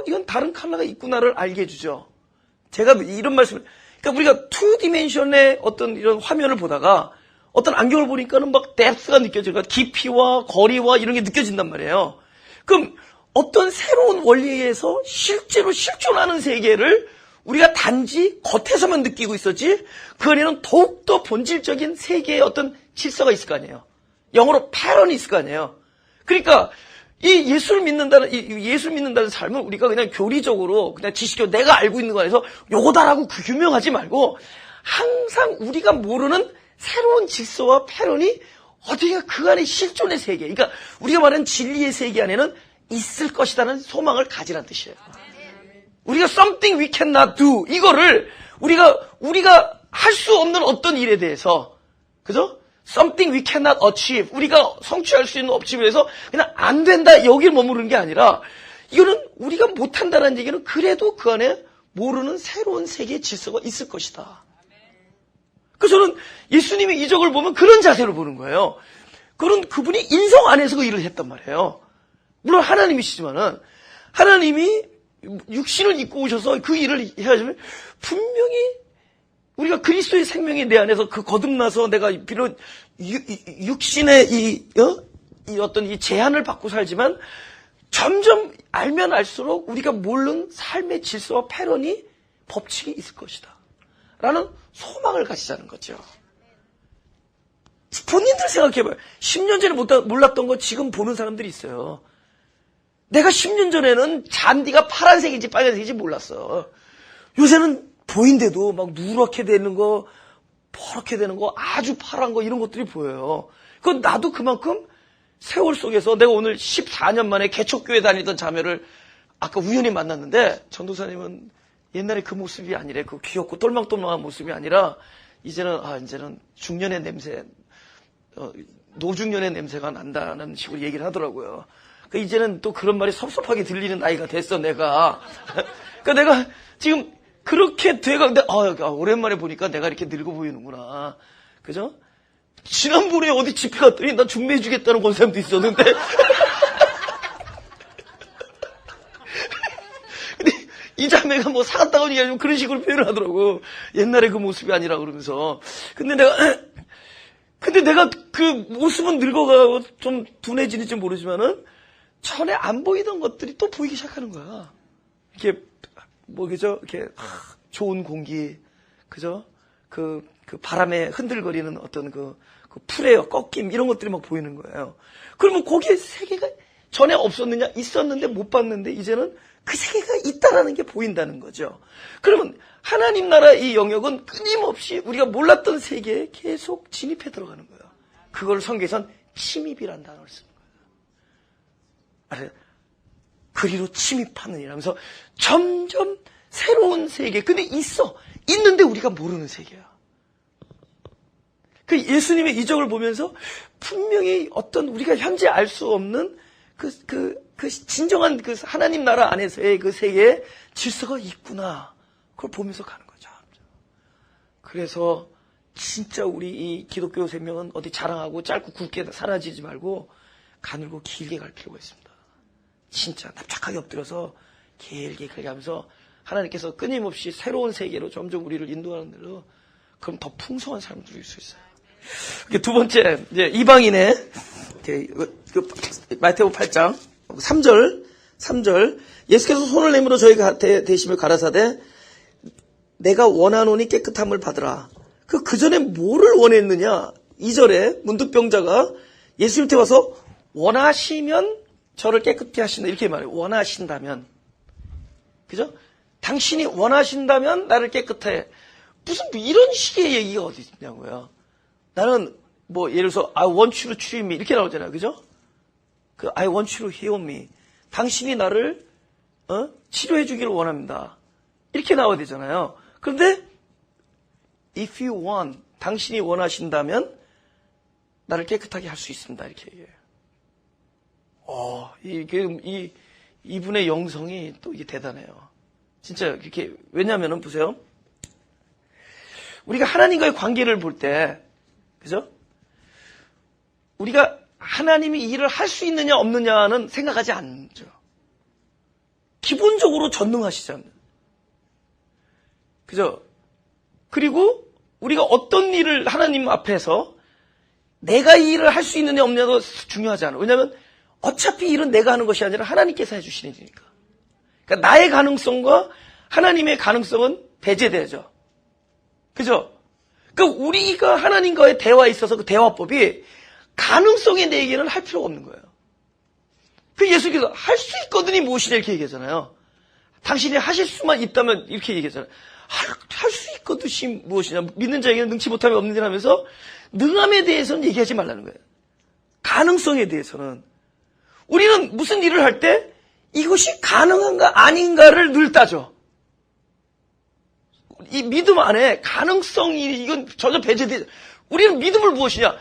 이건 다른 칼라가 있구나를 알게 해주죠. 제가 이런 말씀을, 그러니까 우리가 2디멘션의 어떤 이런 화면을 보다가 어떤 안경을 보니까는 막 뎁스가 느껴져요. 그러니까 깊이와 거리와 이런 게 느껴진단 말이에요. 그럼 어떤 새로운 원리에서 실제로 실존하는 세계를 우리가 단지 겉에서만 느끼고 있었지 그 안에는 더욱더 본질적인 세계의 어떤 질서가 있을 거 아니에요. 영어로 패런이 있을 거 아니에요. 그러니까 이 예수를 믿는다는 삶을 우리가 그냥 교리적으로 그냥 지식적으로 내가 알고 있는 거 안에서 요거다라고 규명하지 말고 항상 우리가 모르는 새로운 질서와 패런이 어디가 그 안에 실존의 세계, 그러니까 우리가 말하는 진리의 세계 안에는 있을 것이라는 소망을 가지라는 뜻이에요. 우리가 something we cannot do, 이거를 우리가 할 수 없는 어떤 일에 대해서, 그죠? something we cannot achieve, 우리가 성취할 수 있는 업체에 대해서 그냥 안 된다 여길 머무르는 게 아니라 이거는 우리가 못한다는 얘기는 그래도 그 안에 모르는 새로운 세계의 질서가 있을 것이다. 그래서 저는 예수님의 이적을 보면 그런 자세로 보는 거예요. 그분이 인성 안에서 그 일을 했단 말이에요. 물론 하나님이시지만은 하나님이 육신을 입고 오셔서 그 일을 해야지만 분명히 우리가 그리스도의 생명이 내 안에서 그 거듭나서 내가 비록 육신의 이 어떤 이 제한을 받고 살지만 점점 알면 알수록 우리가 모르는 삶의 질서와 패런이 법칙이 있을 것이다. 라는 소망을 가지자는 거죠. 본인들 생각해봐요. 10년 전에 몰랐던 거 지금 보는 사람들이 있어요. 내가 10년 전에는 잔디가 파란색인지 빨간색인지 몰랐어. 요새는 보인데도 막 누렇게 되는 거, 퍼렇게 되는 거, 아주 파란 거 이런 것들이 보여요. 그건 나도 그만큼 세월 속에서 내가 오늘 14년 만에 개척교회 다니던 자매를 아까 우연히 만났는데 전도사님은 옛날에 그 모습이 아니래. 그 귀엽고 똘망똘망한 모습이 아니라 이제는 중년의 냄새, 노중년의 냄새가 난다는 식으로 얘기를 하더라고요. 그러니까 이제는 또 그런 말이 섭섭하게 들리는 나이가 됐어, 내가. 그러니까 내가 지금 그렇게 돼가는데, 오랜만에 보니까 내가 이렇게 늙어 보이는구나. 그죠? 지난번에 어디 집회 갔더니 나 중매해주겠다는 권사님도 있었는데. 근데 이 자매가 뭐 사갔다고 얘기하면 그런 식으로 표현을 하더라고. 옛날에 그 모습이 아니라 그러면서. 근데 내가 그 모습은 늙어가고 좀 둔해지는지 모르지만은 전에 안 보이던 것들이 또 보이기 시작하는 거야. 이렇게, 그죠? 이렇게, 좋은 공기, 그죠? 그 바람에 흔들거리는 어떤 그 풀의 꺾임, 이런 것들이 막 보이는 거예요. 그러면 거기에 세계가 전에 없었느냐? 있었는데 못 봤는데, 이제는 그 세계가 있다라는 게 보인다는 거죠. 그러면 하나님 나라 이 영역은 끊임없이 우리가 몰랐던 세계에 계속 진입해 들어가는 거예요. 그걸 성경에선 침입이라는 단어를 쓰는 거예요. 그리로 침입하는 이라면서 점점 새로운 세계. 근데 있는데 우리가 모르는 세계야. 그 예수님의 이적을 보면서 분명히 어떤 우리가 현재 알 수 없는 그 진정한 그 하나님 나라 안에서의 그 세계에 질서가 있구나. 그걸 보면서 가는 거죠. 그래서 진짜 우리 이 기독교 생명은 어디 자랑하고 짧고 굵게 사라지지 말고 가늘고 길게 갈 필요가 있습니다. 진짜 납작하게 엎드려서 길게 하면서 하나님께서 끊임없이 새로운 세계로 점점 우리를 인도하는 대로 그럼 더 풍성한 삶을 누릴 수 있어요. 두 번째, 이제 이방인의 마태복음 8장 3절 예수께서 손을 내밀어 저희가 대심을 가라사대 내가 원하노니 깨끗함을 받으라. 그 전에 뭐를 원했느냐? 2절에 문득병자가 예수님한테 와서 원하시면 저를 깨끗게 하신다 이렇게 말해요. 원하신다면, 그죠? 당신이 원하신다면 나를 깨끗해. 무슨 이런 식의 얘기가 어디 있냐고요. 나는 예를 들어서 I want you to treat me 이렇게 나오잖아요, 그죠? I want you to heal me. 당신이 나를 치료해 주기를 원합니다. 이렇게 나와야 되잖아요. 그런데 if you want, 당신이 원하신다면 나를 깨끗하게 할 수 있습니다. 이렇게 얘기해요. 이분의 영성이 또 이게 대단해요. 진짜 이렇게, 왜냐면은 보세요. 우리가 하나님과의 관계를 볼 때, 그죠? 우리가 하나님이 이 일을 할 수 있느냐 없느냐는 생각하지 않죠. 기본적으로 전능하시잖아요. 그죠? 그리고 우리가 어떤 일을 하나님 앞에서 내가 이 일을 할 수 있느냐 없느냐도 중요하지 않아요. 왜냐하면 어차피 일은 내가 하는 것이 아니라 하나님께서 해주시는 일이니까. 그러니까 나의 가능성과 하나님의 가능성은 배제되죠. 그죠? 그러니까 우리가 하나님과의 대화에 있어서 그 대화법이 가능성에 내 얘기는 할 필요가 없는 거예요. 그 예수께서 할 수 있거든이 무엇이냐 이렇게 얘기하잖아요. 당신이 하실 수만 있다면 이렇게 얘기하잖아요. 할 수 있거든이 무엇이냐. 믿는 자에게는 능치 못함이 없는 일 하면서 능함에 대해서는 얘기하지 말라는 거예요. 가능성에 대해서는. 우리는 무슨 일을 할 때 이것이 가능한가 아닌가를 늘 따져. 이 믿음 안에 가능성이 이건 전혀 배제되지. 우리는 믿음을 무엇이냐?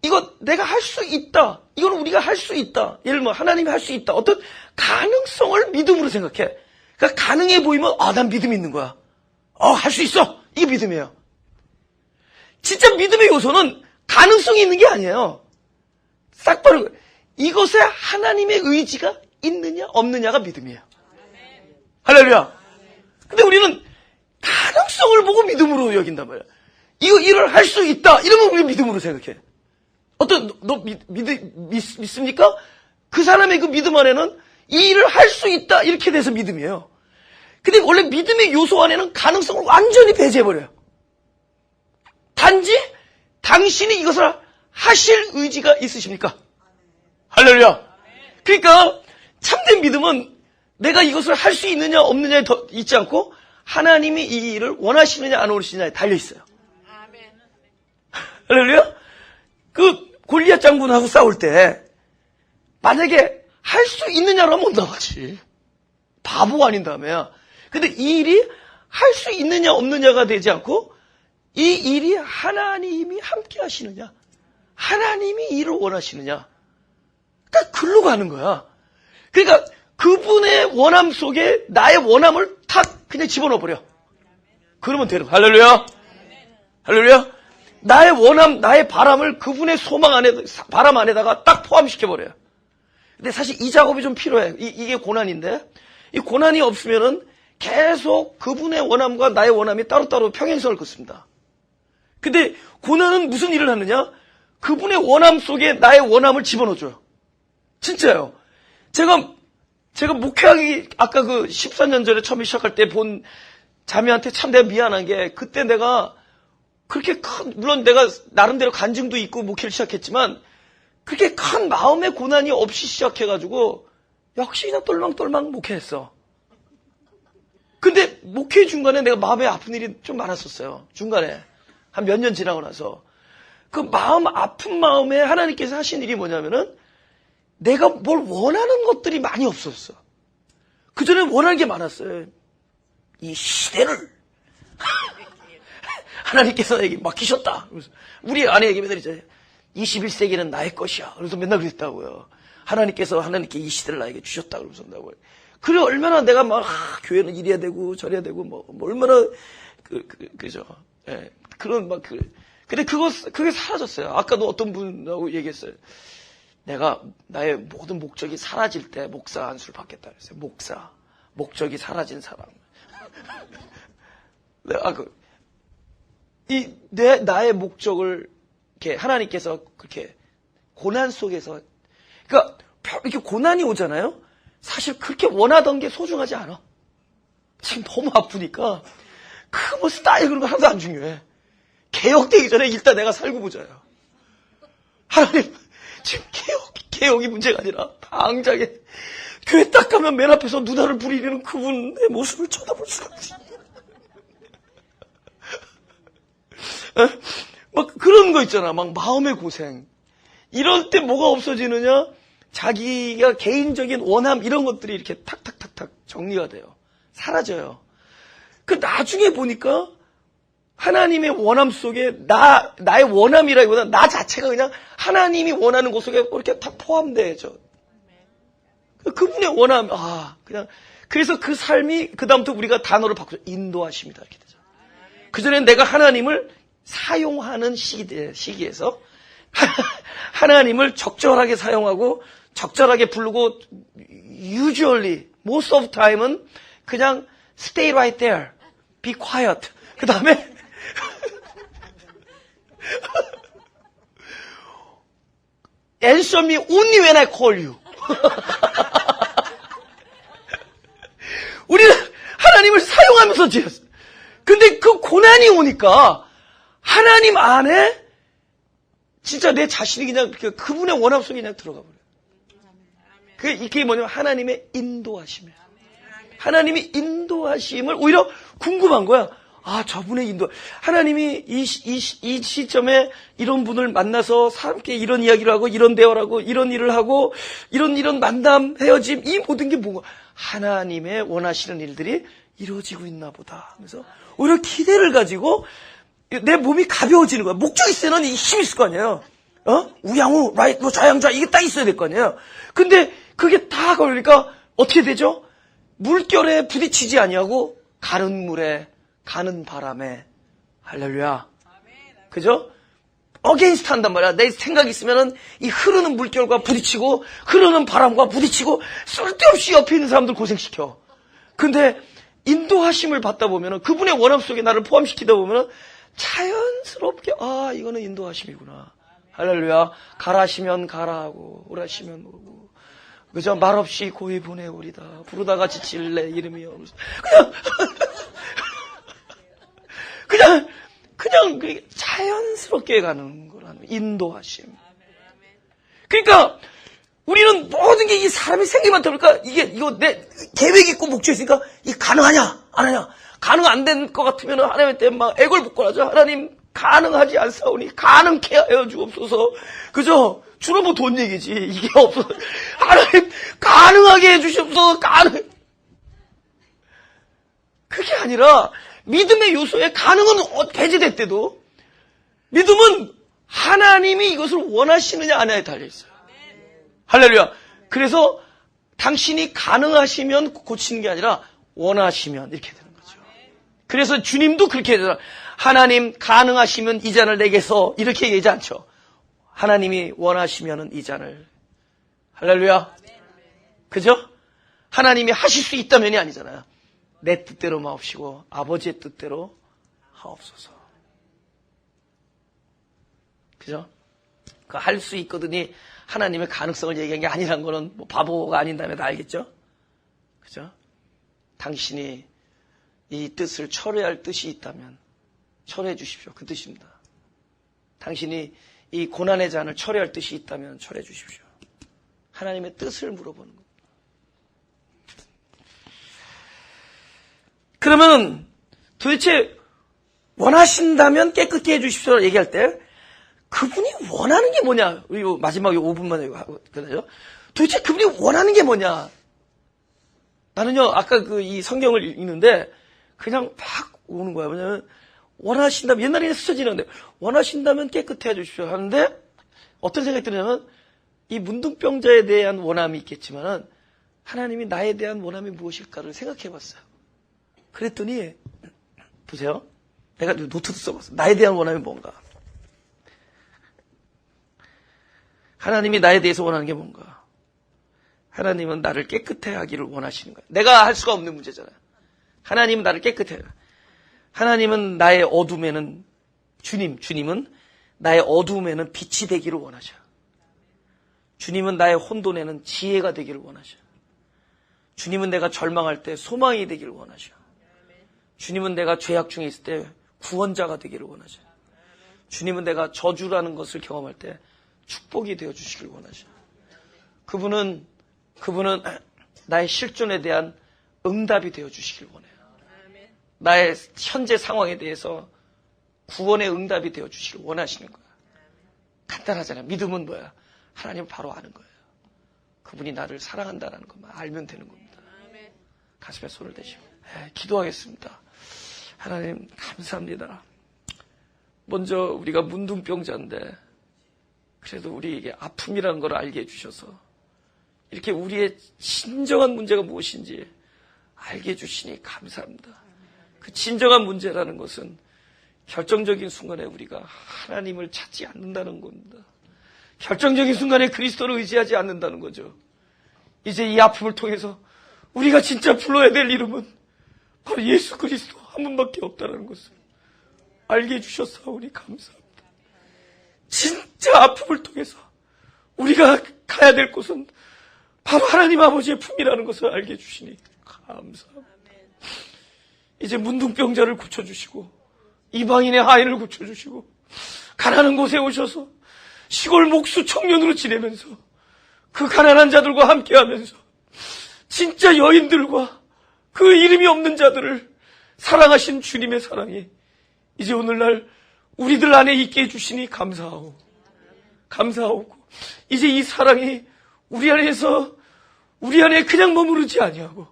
이거 내가 할 수 있다. 이건 우리가 할 수 있다. 예를 들면 하나님이 할 수 있다. 어떤 가능성을 믿음으로 생각해. 그러니까 가능해 보이면 난 믿음이 있는 거야. 할 수 있어. 이게 믿음이에요. 진짜 믿음의 요소는 가능성이 있는 게 아니에요. 싹 바로 이것에 하나님의 의지가 있느냐 없느냐가 믿음이에요. 할렐루야. 근데 우리는 가능성을 보고 믿음으로 여긴단 말이야. 이거 일을 할 수 있다. 이러면 우리 믿음으로 생각해. 너 믿습니까? 그 사람의 그 믿음 안에는 이 일을 할 수 있다. 이렇게 돼서 믿음이에요. 근데 원래 믿음의 요소 안에는 가능성을 완전히 배제해버려요. 단지 당신이 이것을 하실 의지가 있으십니까? 할렐루야. 그러니까 참된 믿음은 내가 이것을 할 수 있느냐 없느냐에 더 있지 않고 하나님이 이 일을 원하시느냐 안 원하시느냐에 달려있어요. 할렐루야. 그 골리앗 장군하고 싸울 때 만약에 할 수 있느냐로 하면 못 나가지. 바보 아닌 다음에야. 근데 이 일이 할 수 있느냐 없느냐가 되지 않고 이 일이 하나님이 함께 하시느냐 하나님이 이 일을 원하시느냐 딱 글로 가는 거야. 그러니까 그분의 원함 속에 나의 원함을 탁 그냥 집어넣어버려. 그러면 되는 거야. 할렐루야. 할렐루야. 나의 원함, 나의 바람을 그분의 소망 안에, 바람 안에다가 딱 포함시켜버려요. 근데 사실 이 작업이 좀 필요해. 이게 고난인데, 이 고난이 없으면은 계속 그분의 원함과 나의 원함이 따로따로 평행선을 긋습니다. 근데 고난은 무슨 일을 하느냐? 그분의 원함 속에 나의 원함을 집어넣어줘요. 진짜요. 제가 목회하기, 아까 그 14년 전에 처음에 시작할 때 본 자매한테 참 내가 미안한 게, 그때 내가 그렇게 물론 내가 나름대로 간증도 있고 목회를 시작했지만, 그렇게 큰 마음의 고난이 없이 시작해가지고, 역시 그냥 똘망똘망 목회했어. 근데 목회 중간에 내가 마음에 아픈 일이 좀 많았었어요. 중간에. 한 몇 년 지나고 나서. 그 마음, 아픈 마음에 하나님께서 하신 일이 뭐냐면은, 내가 뭘 원하는 것들이 많이 없었어. 그전에 원하는 게 많았어요. 이 시대를 하나님께서 나에게 맡기셨다. 우리 아내에게 맨날 이제 21세기는 나의 것이야. 그래서 맨날 그랬다고요. 하나님께 이 시대를 나에게 주셨다. 그러면서 한다고요. 그래 얼마나 내가 막 교회는 이래야 되고 저래야 되고 뭐 얼마나 그죠. 예. 그런 막 근데 그게 사라졌어요. 아까도 어떤 분하고 얘기했어요. 내가 나의 모든 목적이 사라질 때 목사 안수를 받겠다 그랬어요. 목적이 사라진 사람. 나의 목적을 이렇게 하나님께서 그렇게 고난 속에서, 그러니까 이렇게 고난이 오잖아요. 사실 그렇게 원하던 게 소중하지 않아. 지금 너무 아프니까 뭐 스타일 그런 거 하나도 안 중요해. 개혁되기 전에 일단 내가 살고 보자요. 하나님 지금 개혁이 문제가 아니라 당장에 교회 딱 가면 맨 앞에서 누나를 부리는 그분의 모습을 쳐다볼 수가 없지. 막 그런 거 있잖아. 막 마음의 고생. 이럴 때 뭐가 없어지느냐? 자기가 개인적인 원함 이런 것들이 이렇게 탁탁탁탁 정리가 돼요. 사라져요. 그 나중에 보니까 하나님의 원함 속에 나의 원함이라기보다 나 자체가 그냥 하나님이 원하는 것 속에 이렇게 다 포함되죠. 그분의 원함, 그냥. 그래서 그 삶이, 그다음부터 우리가 단어를 바꾸죠. 인도하심이다. 이렇게 되죠. 그전엔 내가 하나님을 사용하는 시기에서 하나님을 적절하게 사용하고 적절하게 부르고 usually, most of time은 그냥 stay right there, be quiet. 그 다음에 answer me only when I call you. 우리는 하나님을 사용하면서 지었어요. 근데 그 고난이 오니까 하나님 안에 진짜 내 자신이 그냥 그분의 원함 속에 그냥 들어가 버려요. 이게 뭐냐면 하나님의 인도하심이에요. 하나님이 인도하심을 오히려 궁금한 거야. 저분의 인도. 하나님이 이 시점에 이런 분을 만나서 함께 이런 이야기를 하고, 이런 대화를 하고, 이런 일을 하고, 이런 만남, 헤어짐, 이 모든 게 뭔가 하나님의 원하시는 일들이 이루어지고 있나 보다. 그래서 오히려 기대를 가지고 내 몸이 가벼워지는 거야. 목적이 있으면 힘이 있을 거 아니에요. 우양우, 라이트, 좌양좌, 이게 딱 있어야 될 거 아니에요. 근데 그게 다 걸리니까 어떻게 되죠? 물결에 부딪히지 아니하고 가는 물에, 가는 바람에. 할렐루야. 그죠? 어게인스트 한단 말이야. 내 생각이 있으면은 이 흐르는 물결과 부딪히고 흐르는 바람과 부딪히고 쓸데없이 옆에 있는 사람들 고생시켜. 근데 인도하심을 받다 보면은 그분의 원함 속에 나를 포함시키다 보면은 자연스럽게 이거는 인도하심이구나. 할렐루야. 가라시면 가라하고 오라시면 오고. 그죠? 말없이 고이 보내오리다. 부르다가 지칠래 이름이여. 그냥 자연스럽게 가는 거라는 인도하심. 그러니까 우리는 모든 게 이 사람이 생기만 보니까 이거 내 계획이 있고 목적이 있으니까 이게 가능하냐 안 하냐. 가능 안 된 것 같으면 하나님한테 막 애걸복걸하죠. 하나님 가능하지 않사오니 가능케 하여 주옵소서. 그죠? 주로 뭐 돈 얘기지. 이게 없어서 하나님 가능하게 해주시옵소서. 그게 아니라 믿음의 요소에 가능은 배제됐대도 믿음은 하나님이 이것을 원하시느냐 안 하냐에 달려있어요. 할렐루야. 그래서 당신이 가능하시면 고치는 게 아니라 원하시면 이렇게 되는 거죠. 그래서 주님도 그렇게 되잖아요. 하나님 가능하시면 이 잔을 내게서 이렇게 얘기하지 않죠. 하나님이 원하시면 이 잔을. 할렐루야. 그죠? 하나님이 하실 수 있다면이 아니잖아요. 내 뜻대로 마옵시고 아버지의 뜻대로 하옵소서. 그죠? 그 할 수 있거든이 하나님의 가능성을 얘기한 게 아니란 거는 뭐 바보가 아닌 다음에 다 알겠죠? 그죠? 당신이 이 뜻을 철회할 뜻이 있다면 철회해 주십시오. 그 뜻입니다. 당신이 이 고난의 잔을 철회할 뜻이 있다면 철회해 주십시오. 하나님의 뜻을 물어보는 겁니다. 그러면 도대체 원하신다면 깨끗게 해주십시오 얘기할 때 그분이 원하는 게 뭐냐? 우리 마지막에 5분만 하거든요. 도대체 그분이 원하는 게 뭐냐? 나는요 아까 이 성경을 읽는데 그냥 막 오는 거야. 왜냐면 원하신다면 옛날에는 스쳐지는데 원하신다면 깨끗해 해주십시오 하는데 어떤 생각이 드냐면 이 문둥병자에 대한 원함이 있겠지만 하나님이 나에 대한 원함이 무엇일까를 생각해봤어요. 그랬더니 보세요. 내가 노트도 써봤어. 나에 대한 원함이 뭔가. 하나님이 나에 대해서 원하는 게 뭔가. 하나님은 나를 깨끗해 하기를 원하시는 거예요. 내가 할 수가 없는 문제잖아요. 하나님은 나를 깨끗해. 하나님은 나의 어둠에는 주님은 나의 어둠에는 빛이 되기를 원하셔. 주님은 나의 혼돈에는 지혜가 되기를 원하셔. 주님은 내가 절망할 때 소망이 되기를 원하셔. 주님은 내가 죄악 중에 있을 때 구원자가 되기를 원하셔. 주님은 내가 저주라는 것을 경험할 때 축복이 되어 주시길 원하셔. 그분은 나의 실존에 대한 응답이 되어 주시길 원해요. 나의 현재 상황에 대해서 구원의 응답이 되어 주시길 원하시는 거야. 간단하잖아요. 믿음은 뭐야? 하나님 바로 아는 거예요. 그분이 나를 사랑한다는 것만 알면 되는 겁니다. 가슴에 손을 대시고 기도하겠습니다. 하나님 감사합니다. 먼저 우리가 문둥병자인데 그래도 우리에게 아픔이라는 걸 알게 해주셔서 이렇게 우리의 진정한 문제가 무엇인지 알게 해주시니 감사합니다. 그 진정한 문제라는 것은 결정적인 순간에 우리가 하나님을 찾지 않는다는 겁니다. 결정적인 순간에 그리스도를 의지하지 않는다는 거죠. 이제 이 아픔을 통해서 우리가 진짜 불러야 될 이름은 바로 예수 그리스도 한 분밖에 없다는 것을 알게 해주셨사오니 감사합니다. 진짜 아픔을 통해서 우리가 가야 될 곳은 바로 하나님 아버지의 품이라는 것을 알게 해주시니 감사합니다. 이제 문둥병자를 고쳐주시고 이방인의 하인을 고쳐주시고 가난한 곳에 오셔서 시골 목수 청년으로 지내면서 그 가난한 자들과 함께하면서 진짜 여인들과 그 이름이 없는 자들을 사랑하신 주님의 사랑이 이제 오늘날 우리들 안에 있게 해주시니 감사하오. 감사하고 이제 이 사랑이 우리 안에 그냥 머무르지 아니하고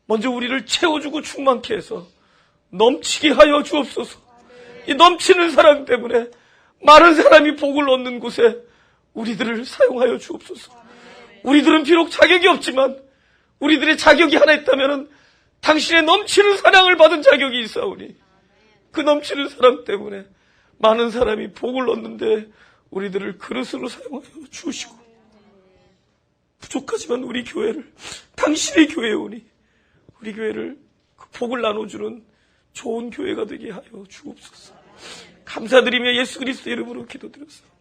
먼저 우리를 채워주고 충만케 해서 넘치게 하여 주옵소서. 이 넘치는 사랑 때문에 많은 사람이 복을 얻는 곳에 우리들을 사용하여 주옵소서. 우리들은 비록 자격이 없지만 우리들의 자격이 하나 있다면 당신의 넘치는 사랑을 받은 자격이 있사오니 그 넘치는 사랑 때문에 많은 사람이 복을 얻는데 우리들을 그릇으로 사용하여 주시고 부족하지만 우리 교회를 당신의 교회에 오니 우리 교회를 그 복을 나눠주는 좋은 교회가 되게 하여 주옵소서. 감사드리며 예수 그리스도의 이름으로 기도드렸습니다.